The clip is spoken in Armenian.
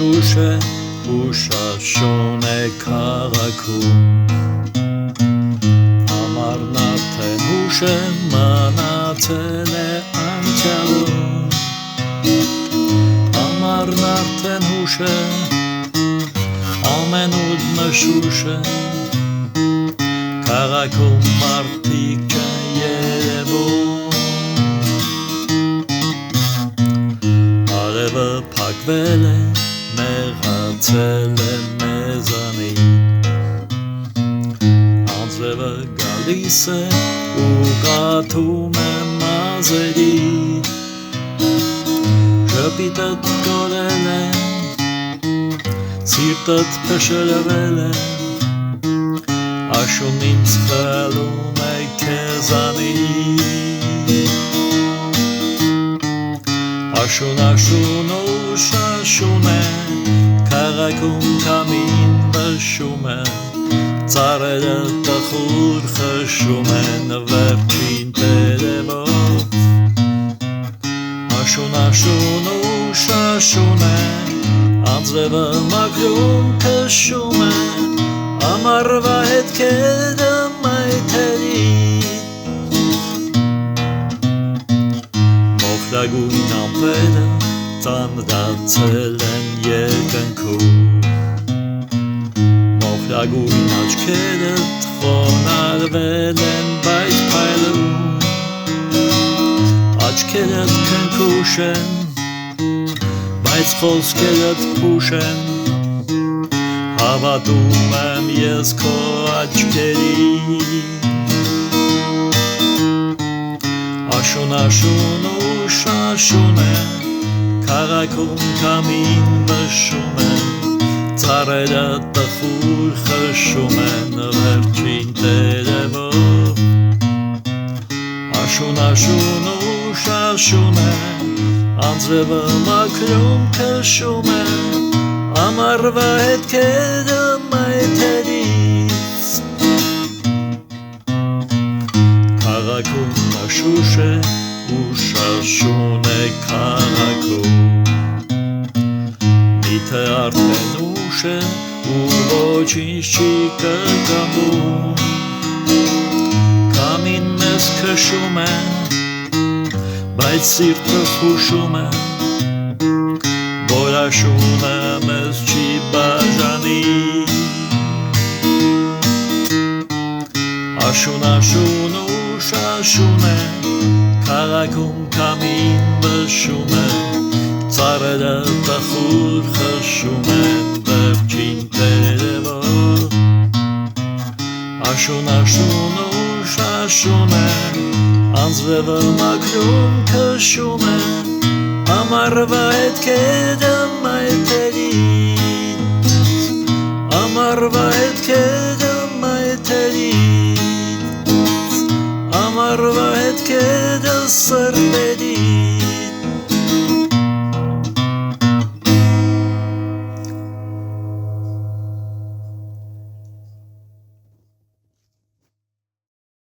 շուշ է ու շաշուն է քաղաքում Ամառն արդեն հուշ է մնացել է անցյալում Ամառն արդեն հուշ է ամեն ուր նշուշ է Քաղաքում մարդիկ չեն երևում Արևը փակվել է, նեղացել է մեզանից Անձրևը գալիս է ու կաթում է մազերից Ժպիտդ կորել է, սիրտդ փշրվել է Աշուն ինձ խելում է քեզանից Աշուն ու շաշուն է Քաղաքում կամին նշում է Ծառերը տխուր խշում են վերջին տերևով Աշուն ու շաշուն է Անձրևը մաքրում քշում է Ամառվա հետքերը մայթերից Մոխրագույն ամպերը ծանրացել են երկնքում Մոխրագույն աչքերդ խոնարհվել են բայց փայլում Աչքերդ քնքուշ են բայց խոսքերդ փուշ են Հավատում եմ ես քո աչքերին Աշուն ու շաշուն է Քաղաքում կամին նշում է Ծառերը տխուր խշում են վերջին տերևով Աշուն ու շաշուն է Անձրևը մաքրում քշում է Ամառվա հետքերը մայթերից Քաղաքում նշուշ է ու շաշուն է քաղաքում Միթե արդեն ուշ է ու ոչինչ չի կկամում Կամին մեզ քշում է բայց սիրտը հուշում է Որ աշունը մեզ չի բաժանի Աշուն ու շաշուն է Քաղաքում կամին նշում է Ծառերը տխուր խշում են վերջին տերևով Աշուն ու շաշուն է Անձրևը մաքրում քշում է Ամառվա հետքերը մայթերից Ամառվա հետքերը մայթերից Ամառվա հետքերը սր